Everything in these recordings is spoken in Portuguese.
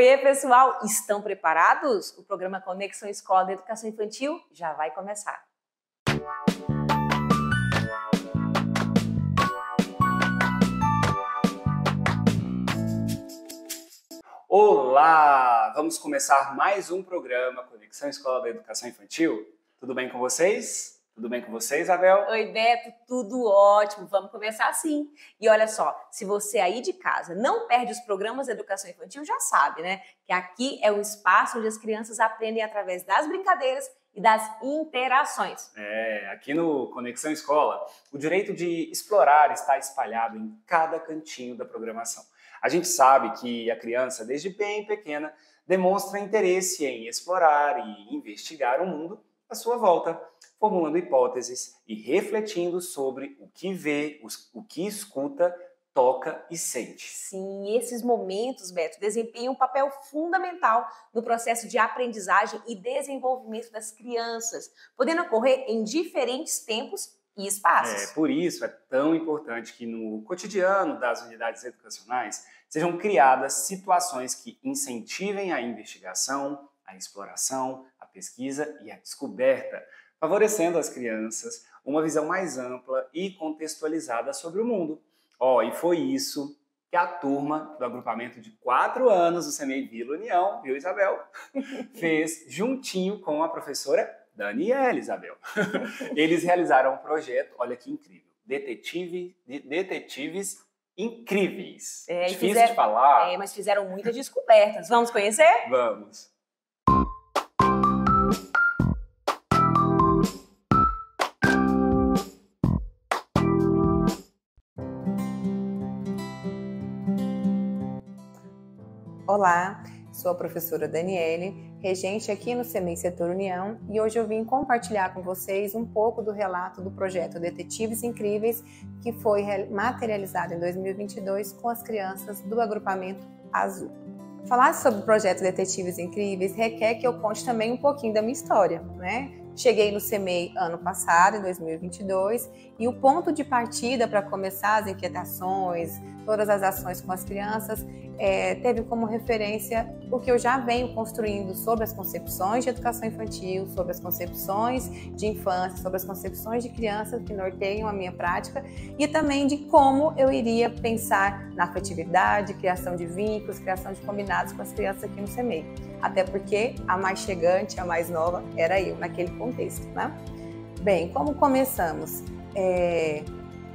Oiê, pessoal! Estão preparados? O programa Conexão Escola da Educação Infantil já vai começar. Olá! Vamos começar mais um programa Conexão Escola da Educação Infantil. Tudo bem com vocês? Tudo bem com você, Isabel? Oi, Beto, tudo ótimo. Vamos começar assim. E olha só, se você aí de casa não perde os programas da Educação Infantil, já sabe, né? Que aqui é o espaço onde as crianças aprendem através das brincadeiras e das interações. Aqui no Conexão Escola, o direito de explorar está espalhado em cada cantinho da programação. A gente sabe que a criança, desde bem pequena, demonstra interesse em explorar e investigar o mundo à sua volta, formulando hipóteses e refletindo sobre o que vê, o que escuta, toca e sente. Sim, esses momentos, Beto, desempenham um papel fundamental no processo de aprendizagem e desenvolvimento das crianças, podendo ocorrer em diferentes tempos e espaços. Por isso é tão importante que no cotidiano das unidades educacionais sejam criadas situações que incentivem a investigação, a exploração, a pesquisa e a descoberta, favorecendo às crianças uma visão mais ampla e contextualizada sobre o mundo. E foi isso que a turma do agrupamento de 4 anos do CEMEI Vila União, viu, Isabel? Fez juntinho com a professora Daniela, Isabel. Eles realizaram um projeto, olha que incrível, Detetives Incríveis. Difícil de falar. Mas fizeram muitas descobertas. Vamos conhecer? Vamos. Olá, sou a professora Daniele, regente aqui no CEMEI Setor União, e hoje eu vim compartilhar com vocês um pouco do relato do projeto Detetives Incríveis, que foi materializado em 2022 com as crianças do agrupamento Azul. Falar sobre o projeto Detetives Incríveis requer que eu conte também um pouquinho da minha história, né? Cheguei no CEMEI ano passado, em 2022, e o ponto de partida para começar as inquietações, todas as ações com as crianças, teve como referência o que eu já venho construindo sobre as concepções de educação infantil, sobre as concepções de infância, sobre as concepções de crianças que norteiam a minha prática e também de como eu iria pensar na afetividade, criação de vínculos, criação de combinados com as crianças aqui no CEMEI. Até porque a mais chegante, a mais nova, era eu naquele contexto, né? Bem, como começamos?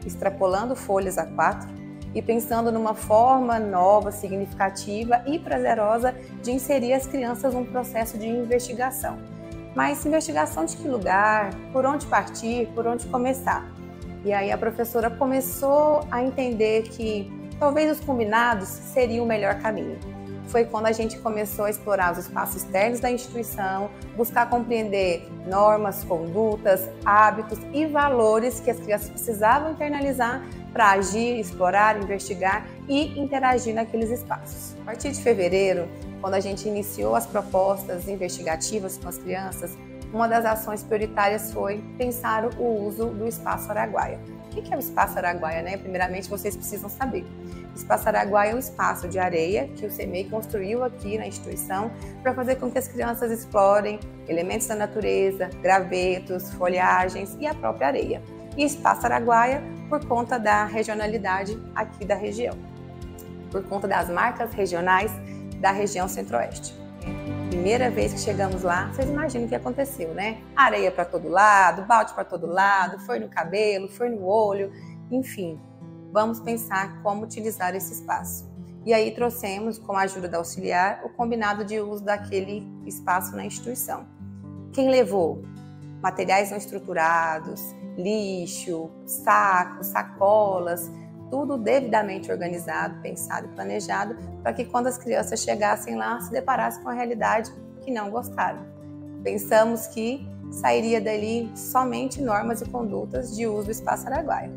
Extrapolando folhas A4 e pensando numa forma nova, significativa e prazerosa de inserir as crianças num processo de investigação. Mas investigação de que lugar? Por onde partir? Por onde começar? E aí a professora começou a entender que talvez os combinados seriam o melhor caminho. Foi quando a gente começou a explorar os espaços externos da instituição, buscar compreender normas, condutas, hábitos e valores que as crianças precisavam internalizar para agir, explorar, investigar e interagir naqueles espaços. A partir de fevereiro, quando a gente iniciou as propostas investigativas com as crianças, uma das ações prioritárias foi pensar o uso do Espaço Araguaia. O que é o Espaço Araguaia, né? Primeiramente, vocês precisam saber. O Espaço Araguaia é um espaço de areia que o CEMEI construiu aqui na instituição para fazer com que as crianças explorem elementos da natureza, gravetos, folhagens e a própria areia. E Espaço Araguaia por conta da regionalidade aqui da região, por conta das marcas regionais da região centro-oeste. Primeira vez que chegamos lá, vocês imaginam o que aconteceu, né? Areia para todo lado, balde para todo lado, foi no cabelo, foi no olho, enfim. Vamos pensar como utilizar esse espaço. E aí trouxemos, com a ajuda da auxiliar, o combinado de uso daquele espaço na instituição. Quem levou? Materiais não estruturados, lixo, sacos, sacolas, tudo devidamente organizado, pensado e planejado para que quando as crianças chegassem lá se deparassem com a realidade que não gostaram. Pensamos que sairia dali somente normas e condutas de uso do Espaço Araguaia.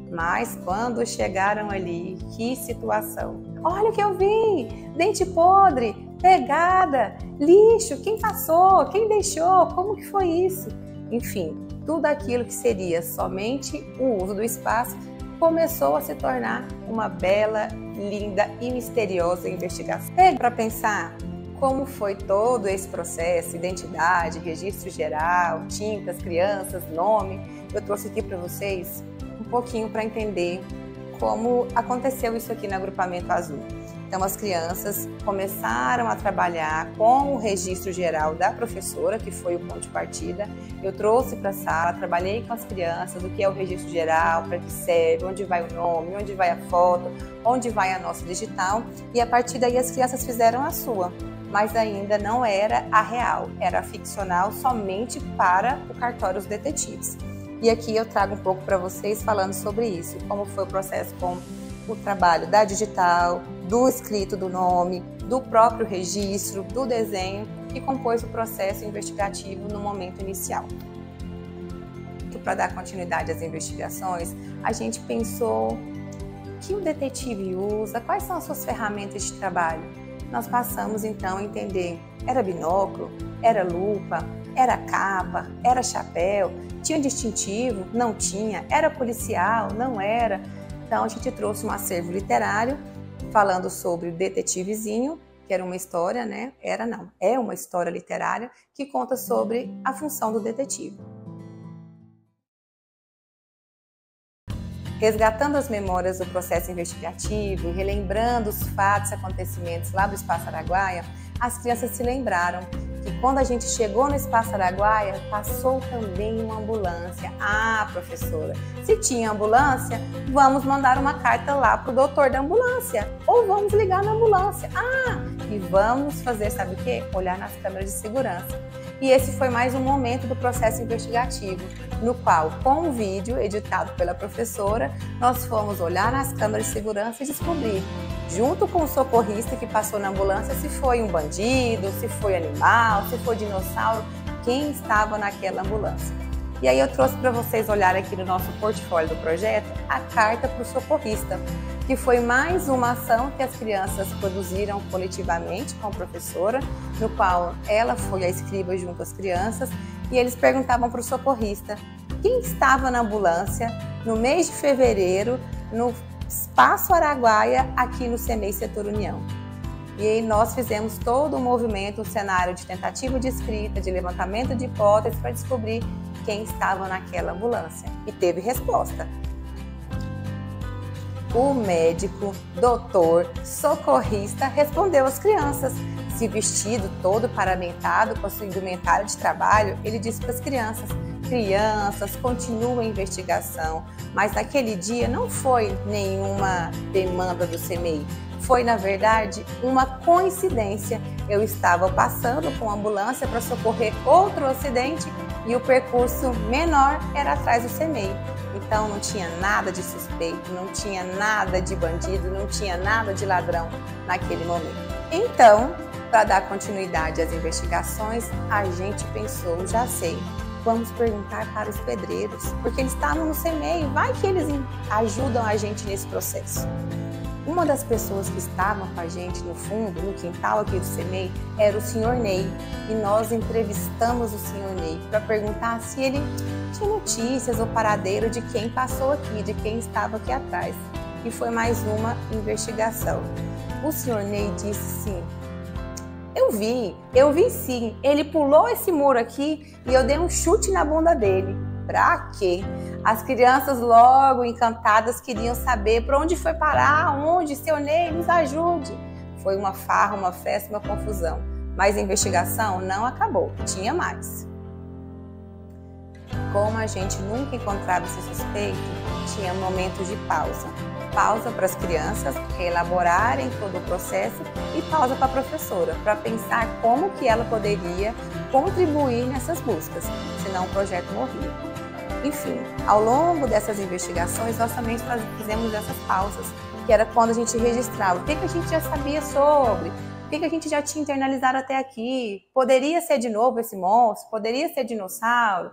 Mas quando chegaram ali, que situação! Olha o que eu vi! Dente podre, pegada, lixo, quem passou, quem deixou, como que foi isso? Enfim, tudo aquilo que seria somente o uso do espaço começou a se tornar uma bela linda e misteriosa investigação. Para pensar como foi todo esse processo, identidade, registro geral, tintas, crianças, nome, eu trouxe aqui para vocês um pouquinho para entender como aconteceu isso aqui no agrupamento azul. Então, as crianças começaram a trabalhar com o registro geral da professora, que foi o ponto de partida. Eu trouxe para a sala, trabalhei com as crianças, o que é o registro geral, para que serve, onde vai o nome, onde vai a foto, onde vai a nossa digital. E a partir daí as crianças fizeram a sua, mas ainda não era a real, era a ficcional somente para o cartório dos detetives. E aqui eu trago um pouco para vocês falando sobre isso, como foi o processo com o trabalho da digital, do escrito do nome, do próprio registro, do desenho, que compôs o processo investigativo no momento inicial. Para dar continuidade às investigações, a gente pensou que o detetive usa, quais são as suas ferramentas de trabalho. Nós passamos então a entender, era binóculo, era lupa, era capa, era chapéu, tinha distintivo, não tinha, era policial, não era. Então a gente trouxe um acervo literário falando sobre o Detetivezinho, que era uma história, né? É uma história literária que conta sobre a função do detetive. Resgatando as memórias do processo investigativo, relembrando os fatos e acontecimentos lá do Espaço Araguaia, as crianças se lembraram que quando a gente chegou no Espaço Araguaia, passou também uma ambulância. Ah, professora, se tinha ambulância, vamos mandar uma carta lá para o doutor da ambulância, ou vamos ligar na ambulância. Ah, e vamos fazer, sabe o quê? Olhar nas câmeras de segurança. E esse foi mais um momento do processo investigativo, no qual, com um vídeo editado pela professora, nós fomos olhar nas câmeras de segurança e descobrir, junto com o socorrista que passou na ambulância, se foi um bandido, se foi animal, se foi dinossauro, quem estava naquela ambulância. E aí eu trouxe para vocês olhar aqui no nosso portfólio do projeto a carta para o socorrista, que foi mais uma ação que as crianças produziram coletivamente com a professora, no qual ela foi a escriba junto às crianças, e eles perguntavam para o socorrista quem estava na ambulância no mês de fevereiro, no Espaço Araguaia, aqui no CEMEI Setor União. E aí nós fizemos todo o movimento, um cenário de tentativa de escrita, de levantamento de hipóteses para descobrir quem estava naquela ambulância. E teve resposta. O médico, doutor, socorrista respondeu às crianças. Se vestido todo paramentado com a sua indumentária de trabalho, ele disse para as crianças: crianças, continua a investigação. Mas naquele dia não foi nenhuma demanda do CEMEI. Foi, na verdade, uma coincidência. Eu estava passando com a ambulância para socorrer outro acidente e o percurso menor era atrás do CEMEI. Então não tinha nada de suspeito, não tinha nada de bandido, não tinha nada de ladrão naquele momento. Então, para dar continuidade às investigações, a gente pensou, já sei, vamos perguntar para os pedreiros, porque eles estavam no CEMEI, vai que eles ajudam a gente nesse processo. Uma das pessoas que estavam com a gente no fundo, no quintal aqui do CEMEI, era o senhor Ney. E nós entrevistamos o senhor Ney para perguntar se ele tinha notícias ou paradeiro de quem passou aqui, de quem estava aqui atrás. E foi mais uma investigação. O senhor Ney disse sim. Eu vi sim. Ele pulou esse muro aqui e eu dei um chute na bunda dele. Pra quê? As crianças logo encantadas queriam saber para onde foi parar, onde, seu Ney, nos ajude. Foi uma farra, uma festa, uma confusão. Mas a investigação não acabou, tinha mais. Como a gente nunca encontrava esse suspeito, tinha momentos de pausa. Pausa para as crianças reelaborarem todo o processo e pausa para a professora, para pensar como que ela poderia contribuir nessas buscas, senão o projeto morria. Enfim, ao longo dessas investigações, nós também fizemos essas pausas, que era quando a gente registrava o que a gente já sabia sobre, o que a gente já tinha internalizado até aqui, poderia ser de novo esse monstro, poderia ser dinossauro,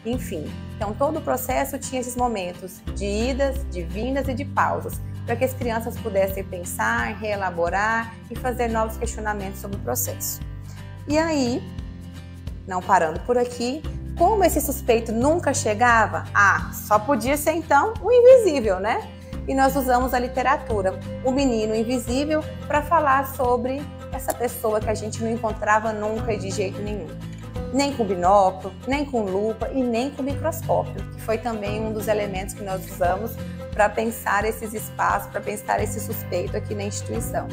enfim. Então, todo o processo tinha esses momentos de idas, de vindas e de pausas, para que as crianças pudessem pensar, reelaborar e fazer novos questionamentos sobre o processo. E aí, não parando por aqui, como esse suspeito nunca chegava, só podia ser então o invisível, né? e nós usamos a literatura, O Menino Invisível, para falar sobre essa pessoa que a gente não encontrava nunca e de jeito nenhum. Nem com binóculo, nem com lupa e nem com microscópio, que foi também um dos elementos que nós usamos para pensar esses espaços, para pensar esse suspeito aqui na instituição.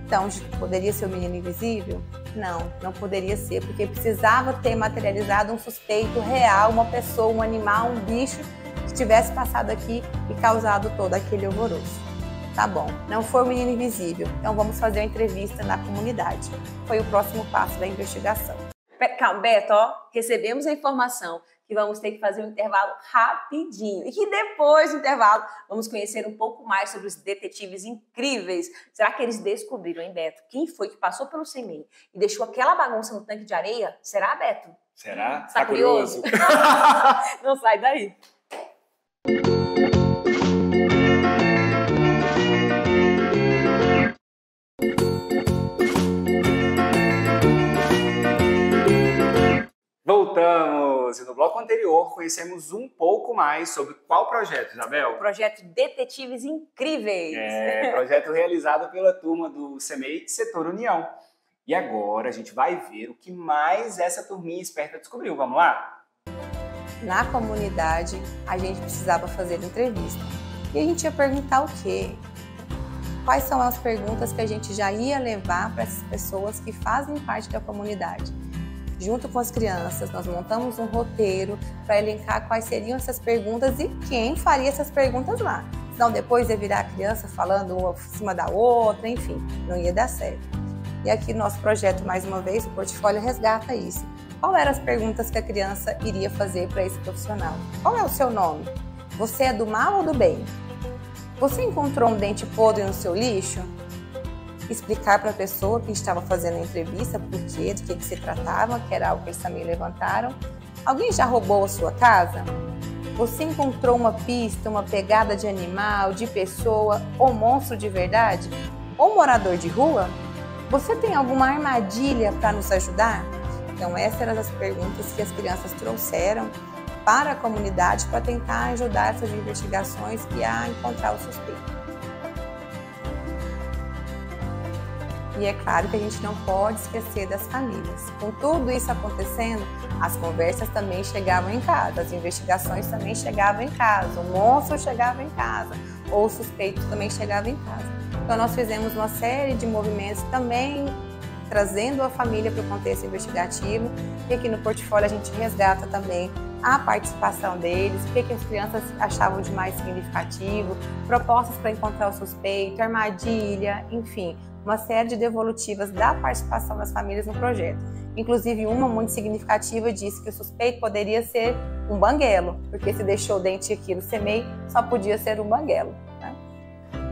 Então, poderia ser o menino invisível? Não, não poderia ser, porque precisava ter materializado um suspeito real, uma pessoa, um animal, um bicho que tivesse passado aqui e causado todo aquele alvoroço. Tá bom, não foi o menino invisível, então vamos fazer uma entrevista na comunidade. Foi o próximo passo da investigação. Calma, Beto, ó, recebemos a informação que vamos ter que fazer um intervalo rapidinho e que depois do intervalo vamos conhecer um pouco mais sobre os detetives incríveis. Será que eles descobriram, hein, Beto? Quem foi que passou pelo CEMEI e deixou aquela bagunça no tanque de areia? Será, Beto? Será? Tá curioso? Não sai daí. Voltamos! E no bloco anterior conhecemos um pouco mais sobre qual projeto, Isabel? O projeto Detetives Incríveis. Projeto realizado pela turma do CEMEI Setor União. E agora a gente vai ver o que mais essa turminha esperta descobriu. Vamos lá? Na comunidade, a gente precisava fazer entrevista. E a gente ia perguntar o quê? Quais são as perguntas que a gente já ia levar para essas pessoas que fazem parte da comunidade? Junto com as crianças, nós montamos um roteiro para elencar quais seriam essas perguntas e quem faria essas perguntas lá. Senão depois ia virar a criança falando uma por cima da outra, enfim, não ia dar certo. E aqui no nosso projeto, mais uma vez, o portfólio resgata isso. Qual eram as perguntas que a criança iria fazer para esse profissional? Qual é o seu nome? Você é do mal ou do bem? Você encontrou um dente podre no seu lixo? Explicar para a pessoa que estava fazendo a entrevista por quê, do que se tratava, que era algo que eles também levantaram. Alguém já roubou a sua casa? Você encontrou uma pista, uma pegada de animal, de pessoa ou monstro de verdade? Ou morador de rua? Você tem alguma armadilha para nos ajudar? Então essas eram as perguntas que as crianças trouxeram para a comunidade para tentar ajudar essas investigações e a encontrar o suspeito. E é claro que a gente não pode esquecer das famílias. Com tudo isso acontecendo, as conversas também chegavam em casa, as investigações também chegavam em casa, o monstro chegava em casa, ou o suspeito também chegava em casa. Então nós fizemos uma série de movimentos também trazendo a família para o contexto investigativo, e aqui no portfólio a gente resgata também a participação deles, o que as crianças achavam de mais significativo, propostas para encontrar o suspeito, armadilha, enfim, uma série de devolutivas da participação das famílias no projeto. Inclusive, uma muito significativa disse que o suspeito poderia ser um banguelo, porque se deixou o dente aqui no CEMEI, só podia ser um banguelo. Né?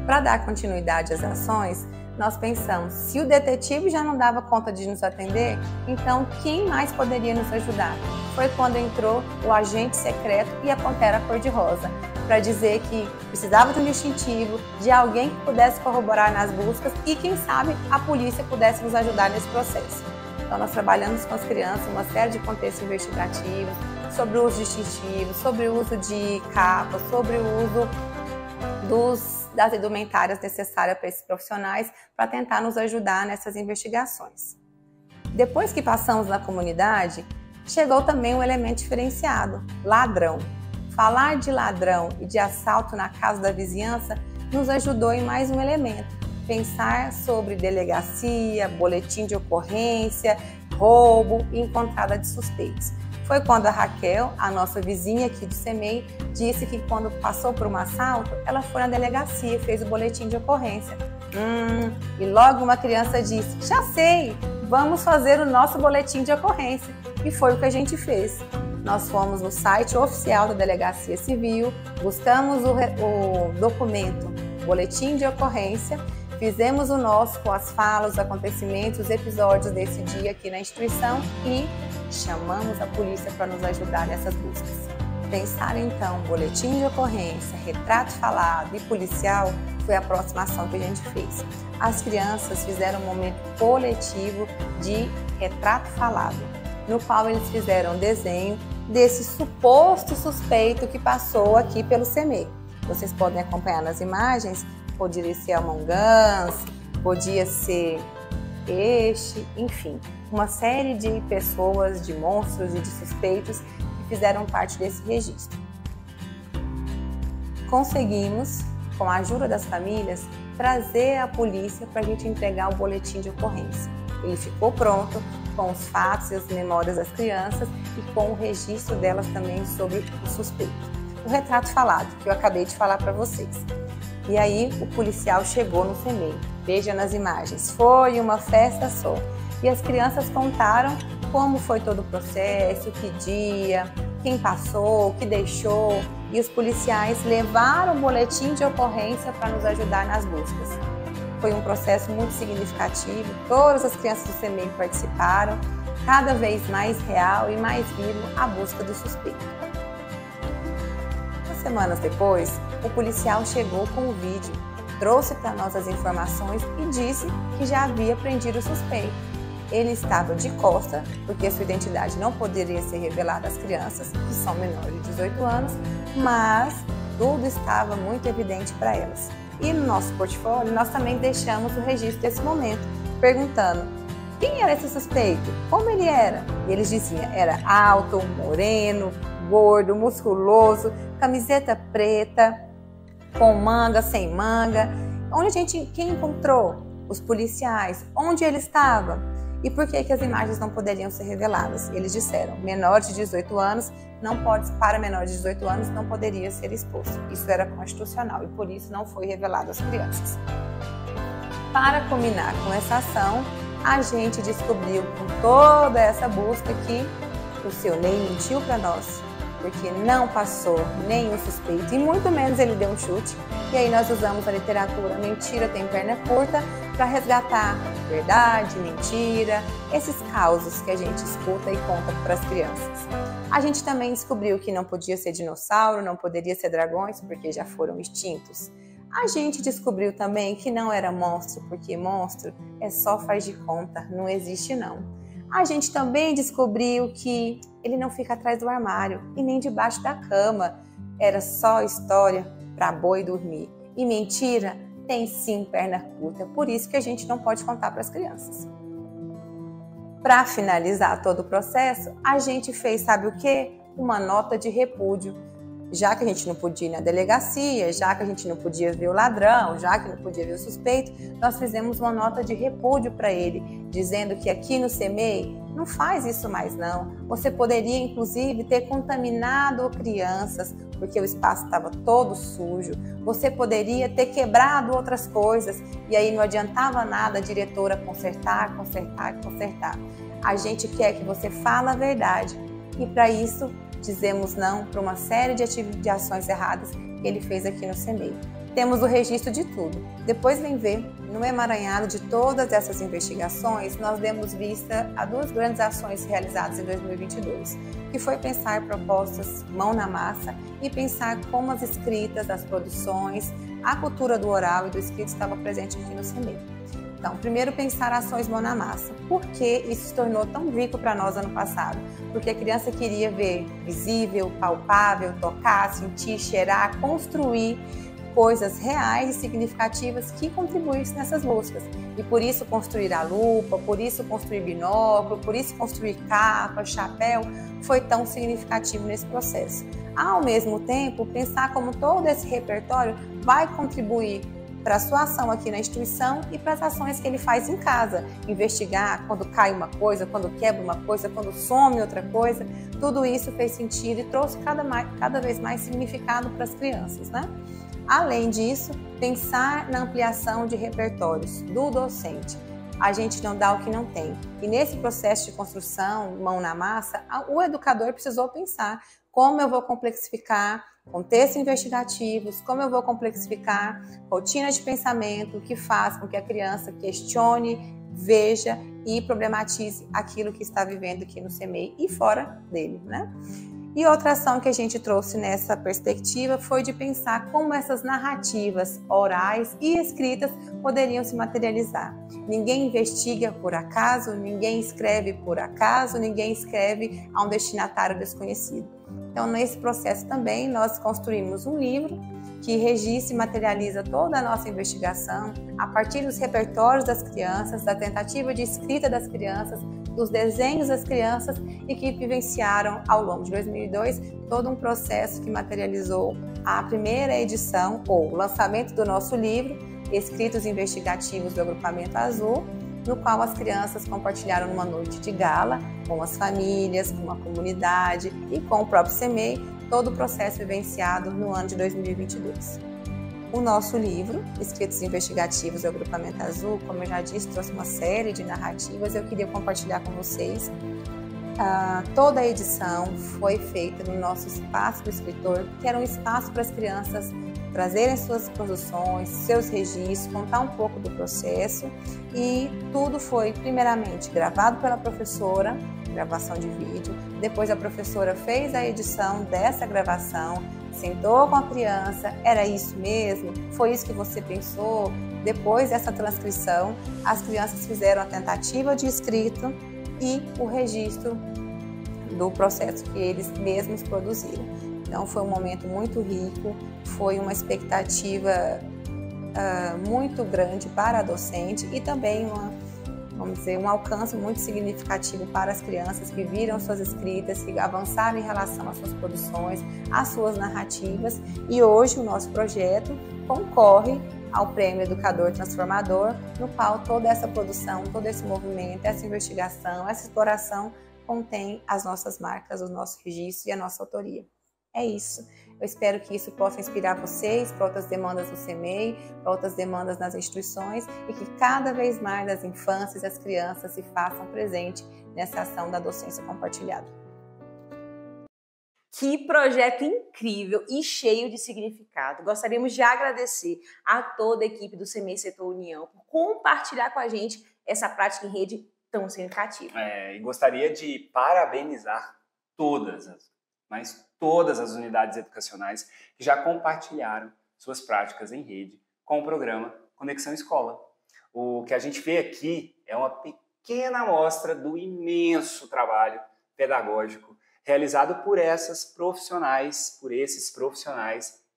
Para dar continuidade às ações, nós pensamos, se o detetive já não dava conta de nos atender, então quem mais poderia nos ajudar? Foi quando entrou o agente secreto e a Pantera Cor-de-Rosa, para dizer que precisava de um distintivo, de alguém que pudesse corroborar nas buscas e, quem sabe, a polícia pudesse nos ajudar nesse processo. Então, nós trabalhamos com as crianças uma série de contextos investigativos, sobre o uso de distintivos, sobre o uso de capas, sobre o uso das indumentárias necessárias para esses profissionais, para tentar nos ajudar nessas investigações. Depois que passamos na comunidade, chegou também um elemento diferenciado, ladrão. Falar de ladrão e de assalto na casa da vizinhança nos ajudou em mais um elemento, pensar sobre delegacia, boletim de ocorrência, roubo e encontrada de suspeitos. Foi quando a Raquel, a nossa vizinha aqui do CEMEI, disse que quando passou por um assalto, ela foi na delegacia e fez o boletim de ocorrência. E logo uma criança disse, já sei, vamos fazer o nosso boletim de ocorrência. E foi o que a gente fez. Nós fomos no site oficial da Delegacia Civil, buscamos o documento, boletim de ocorrência, fizemos o nosso com as falas, os acontecimentos, os episódios desse dia aqui na instituição e chamamos a polícia para nos ajudar nessas buscas. Pensar então, boletim de ocorrência, retrato falado e policial foi a próxima ação que a gente fez. As crianças fizeram um momento coletivo de retrato falado, no qual eles fizeram um desenho desse suposto suspeito que passou aqui pelo CEMEI. vocês podem acompanhar nas imagens, poderia ser Among Us, podia ser peixe, enfim, uma série de pessoas, de monstros e de suspeitos que fizeram parte desse registro. Conseguimos, com a ajuda das famílias, trazer a polícia para a gente entregar o boletim de ocorrência. Ele ficou pronto com os fatos e as memórias das crianças e com o registro delas também sobre o suspeito. O retrato falado, que eu acabei de falar para vocês. E aí o policial chegou no CEMEI. Veja nas imagens, foi uma festa só. E as crianças contaram como foi todo o processo, que dia, quem passou, o que deixou. E os policiais levaram o boletim de ocorrência para nos ajudar nas buscas. Foi um processo muito significativo, todas as crianças do CEMEI participaram, cada vez mais real e mais vivo a busca do suspeito. Umas semanas depois, o policial chegou com o vídeo, trouxe para nós as informações e disse que já havia prendido o suspeito. Ele estava de costa, porque sua identidade não poderia ser revelada às crianças, que são menores de 18 anos, mas tudo estava muito evidente para elas. E no nosso portfólio, nós também deixamos o registro desse momento, perguntando quem era esse suspeito, como ele era. E eles diziam, era alto, moreno, gordo, musculoso, camiseta preta, com manga, sem manga. Quem encontrou? Os policiais. Onde ele estava? E por que as imagens não poderiam ser reveladas? Eles disseram, menor de 18 anos, para menor de 18 anos não poderia ser exposto. Isso era constitucional e por isso não foi revelado às crianças. Para culminar com essa ação, a gente descobriu com toda essa busca que o seu Ney mentiu para nós, porque não passou nenhum suspeito e muito menos ele deu um chute. E aí nós usamos a literatura Mentira Tem Perna Curta para resgatar verdade, mentira, esses causos que a gente escuta e conta para as crianças. A gente também descobriu que não podia ser dinossauro, não poderia ser dragões, porque já foram extintos. A gente descobriu também que não era monstro, porque monstro é só faz de conta, não existe não. A gente também descobriu que ele não fica atrás do armário e nem debaixo da cama. Era só história para boi dormir. E mentira tem sim perna curta, por isso que a gente não pode contar para as crianças. Para finalizar todo o processo, a gente fez, sabe o quê? Uma nota de repúdio. Já que a gente não podia ir na delegacia, já que a gente não podia ver o ladrão, já que não podia ver o suspeito, nós fizemos uma nota de repúdio para ele, dizendo que aqui no CEMEI não faz isso mais não. Você poderia, inclusive, ter contaminado crianças, porque o espaço estava todo sujo. Você poderia ter quebrado outras coisas, e aí não adiantava nada a diretora consertar. A gente quer que você fale a verdade, e para isso dizemos não para uma série de ações erradas que ele fez aqui no CEMEI. Temos o registro de tudo. Depois vem ver, no emaranhado de todas essas investigações, nós demos vista a duas grandes ações realizadas em 2022, que foi pensar propostas mão na massa e pensar como as escritas, as produções, a cultura do oral e do escrito estava presente aqui no CEMEI. Então, primeiro pensar ações mão na massa. Por que isso se tornou tão rico para nós ano passado? Porque a criança queria ver visível, palpável, tocar, sentir, cheirar, construir coisas reais e significativas que contribuíssem nessas buscas. E por isso construir a lupa, por isso construir binóculo, por isso construir capa, chapéu, foi tão significativo nesse processo. Ao mesmo tempo, pensar como todo esse repertório vai contribuir para a sua ação aqui na instituição e para as ações que ele faz em casa. Investigar quando cai uma coisa, quando quebra uma coisa, quando some outra coisa. Tudo isso fez sentido e trouxe cada vez mais significado para as crianças, né? Além disso, pensar na ampliação de repertórios do docente. A gente não dá o que não tem. E nesse processo de construção, mão na massa, o educador precisou pensar como eu vou complexificar contextos investigativos, como eu vou complexificar rotinas de pensamento que faz com que a criança questione, veja e problematize aquilo que está vivendo aqui no CEMEI e fora dele, né? E outra ação que a gente trouxe nessa perspectiva foi de pensar como essas narrativas orais e escritas poderiam se materializar. Ninguém investiga por acaso, ninguém escreve por acaso, ninguém escreve a um destinatário desconhecido. Então, nesse processo também, nós construímos um livro que registra e materializa toda a nossa investigação a partir dos repertórios das crianças, da tentativa de escrita das crianças, dos desenhos das crianças e que vivenciaram ao longo de 2002 todo um processo que materializou a primeira edição ou o lançamento do nosso livro, Escritos Investigativos do Agrupamento Azul, no qual as crianças compartilharam numa noite de gala com as famílias, com a comunidade e com o próprio CEMEI, todo o processo vivenciado no ano de 2022. O nosso livro, Escritos Investigativos do Agrupamento Azul, como eu já disse, trouxe uma série de narrativas. Eu queria compartilhar com vocês. Toda a edição foi feita no nosso espaço do escritor, que era um espaço para as crianças trazerem suas produções, seus registros, contar um pouco do processo, e tudo foi primeiramente gravado pela professora, gravação de vídeo, depois a professora fez a edição dessa gravação, sentou com a criança, era isso mesmo? Foi isso que você pensou? Depois dessa transcrição, as crianças fizeram a tentativa de escrita e o registro do processo que eles mesmos produziram. Então foi um momento muito rico, foi uma expectativa muito grande para a docente e também um alcance muito significativo para as crianças que viram suas escritas, que avançaram em relação às suas produções, às suas narrativas. E hoje o nosso projeto concorre ao Prêmio Educador Transformador, no qual toda essa produção, todo esse movimento, essa investigação, essa exploração contém as nossas marcas, os nossos registros e a nossa autoria. É isso. Eu espero que isso possa inspirar vocês para outras demandas do CEMEI, para outras demandas nas instituições e que cada vez mais as infâncias e as crianças se façam presente nessa ação da docência compartilhada. Que projeto incrível e cheio de significado. Gostaríamos de agradecer a toda a equipe do CEMEI Setor União por compartilhar com a gente essa prática em rede tão significativa. E gostaria de parabenizar todas as unidades educacionais que já compartilharam suas práticas em rede com o programa Conexão Escola. O que a gente vê aqui é uma pequena amostra do imenso trabalho pedagógico realizado por esses profissionais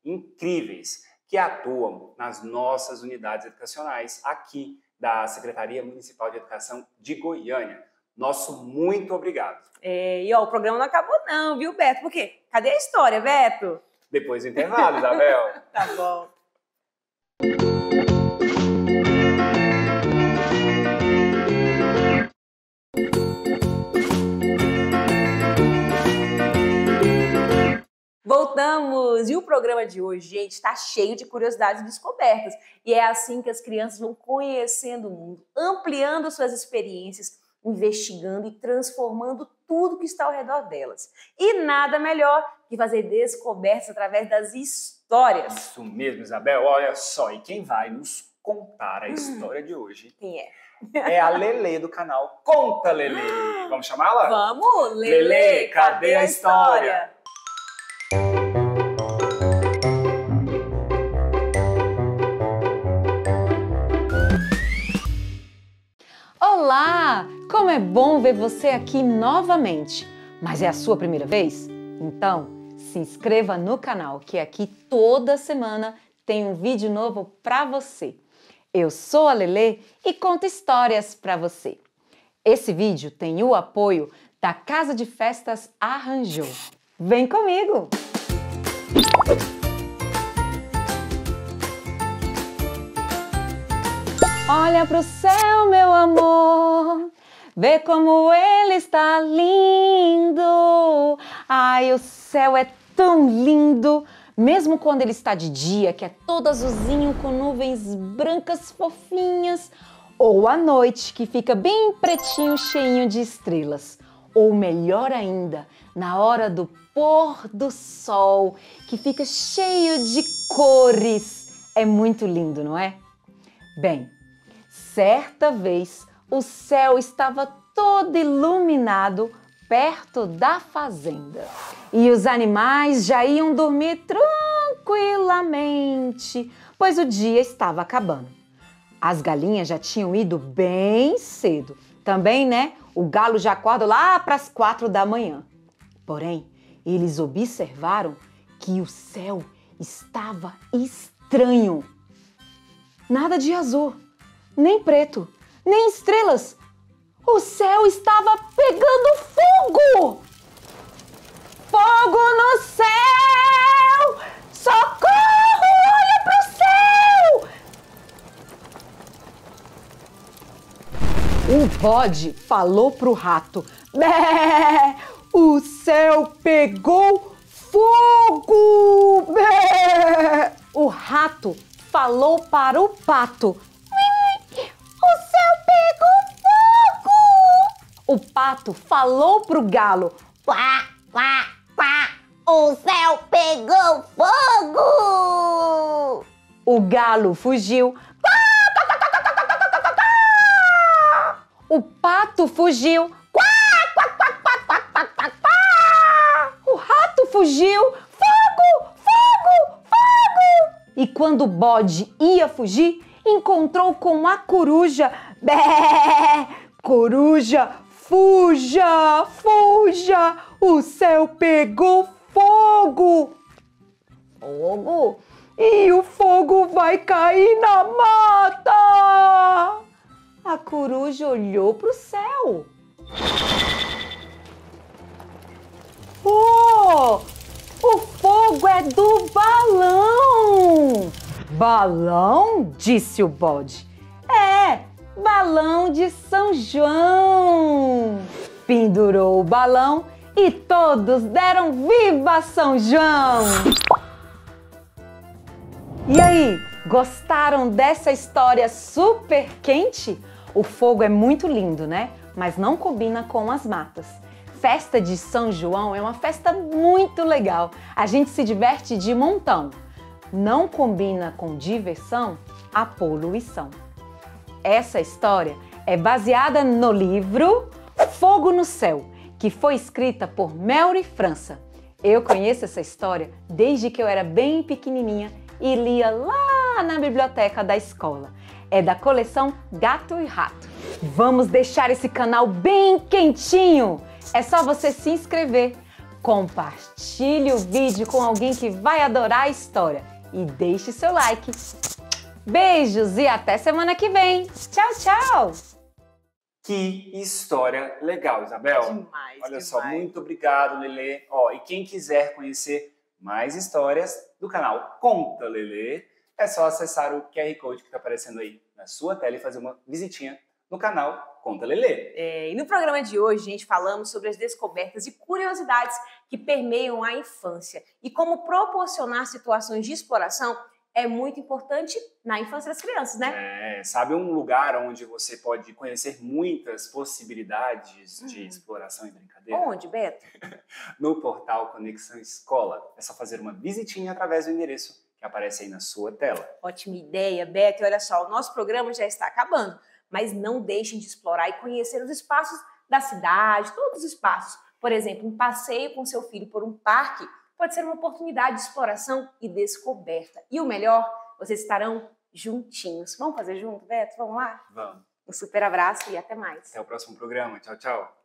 incríveis que atuam nas nossas unidades educacionais aqui da Secretaria Municipal de Educação de Goiânia. Nosso muito obrigado. E o programa não acabou não, viu, Beto? Por quê? Cadê a história, Beto? Depois do intervalo, Isabel. Tá bom. Voltamos! E o programa de hoje, gente, está cheio de curiosidades e descobertas. E é assim que as crianças vão conhecendo o mundo, ampliando suas experiências, investigando e transformando tudo que está ao redor delas. E nada melhor que fazer descobertas através das histórias. Isso mesmo, Isabel. Olha só, e quem vai nos contar a história de hoje? Quem é? É a Lelê do canal Conta Lelê. Vamos chamá-la? Vamos! Lelê, cadê a história? Olá! Como é bom ver você aqui novamente! Mas é a sua primeira vez? Então, se inscreva no canal, que aqui toda semana tem um vídeo novo para você. Eu sou a Lelê e conto histórias para você. Esse vídeo tem o apoio da Casa de Festas Arranjou. Vem comigo! Olha pro céu, meu amor, vê como ele está lindo. Ai, o céu é tão lindo, mesmo quando ele está de dia, que é todo azulzinho com nuvens brancas fofinhas, ou à noite, que fica bem pretinho, cheinho de estrelas. Ou melhor ainda, na hora do pôr do sol, que fica cheio de cores. É muito lindo, não é? Bem, certa vez, o céu estava todo iluminado perto da fazenda e os animais já iam dormir tranquilamente, pois o dia estava acabando. As galinhas já tinham ido bem cedo. Também, né? O galo já acorda lá para as 4 da manhã. Porém, eles observaram que o céu estava estranho. Nada de azul, nem preto, nem estrelas. O céu estava pegando fogo! Fogo no céu! Socorro! Olha pro céu! O bode falou pro rato: bé! O céu pegou fogo! Bé! O rato falou para o pato: o céu pegou fogo! O pato falou pro galo: quá, quá, quá! O céu pegou fogo! O galo fugiu. Quá, quá, quá, quá, quá, quá, quá, quá, quá! O pato fugiu. Quá, quá, quá, quá, quá, quá, quá, quá! O rato fugiu. Fogo, fogo, fogo! E quando o bode ia fugir, encontrou com a coruja. Bé! Coruja, fuja, fuja! O céu pegou fogo! Fogo? E o fogo vai cair na mata! A coruja olhou para o céu. Oh! O fogo é do balão! Balão? Disse o bode. É, balão de São João! Pendurou o balão e todos deram viva São João! E aí, gostaram dessa história super quente? O fogo é muito lindo, né? Mas não combina com as matas. Festa de São João é uma festa muito legal. A gente se diverte de montão. Não combina com diversão a poluição. Essa história é baseada no livro Fogo no Céu, que foi escrita por Mary França. Eu conheço essa história desde que eu era bem pequenininha e lia lá na biblioteca da escola. É da coleção Gato e Rato. Vamos deixar esse canal bem quentinho! É só você se inscrever, compartilhe o vídeo com alguém que vai adorar a história e deixe seu like. Beijos e até semana que vem! Tchau, tchau! Que história legal, Isabel. Demais, Olha demais. só, muito obrigado, Lelê. Ó, e quem quiser conhecer mais histórias do canal Conta Lelê, é só acessar o QR Code que está aparecendo aí na sua tela e fazer uma visitinha no canal Conta Lelê. E no programa de hoje, gente, falamos sobre as descobertas e curiosidades que permeiam a infância e como proporcionar situações de exploração é muito importante na infância das crianças, né? Sabe um lugar onde você pode conhecer muitas possibilidades de exploração e brincadeira? Onde, Beto? No portal Conexão Escola. É só fazer uma visitinha através do endereço que aparece aí na sua tela. Ótima ideia, Beto. E olha só, o nosso programa já está acabando, mas não deixem de explorar e conhecer os espaços da cidade, todos os espaços. Por exemplo, um passeio com seu filho por um parque pode ser uma oportunidade de exploração e descoberta. E o melhor, vocês estarão juntinhos. Vamos fazer junto, Beto? Vamos lá? Vamos. Um super abraço e até mais. Até o próximo programa. Tchau, tchau.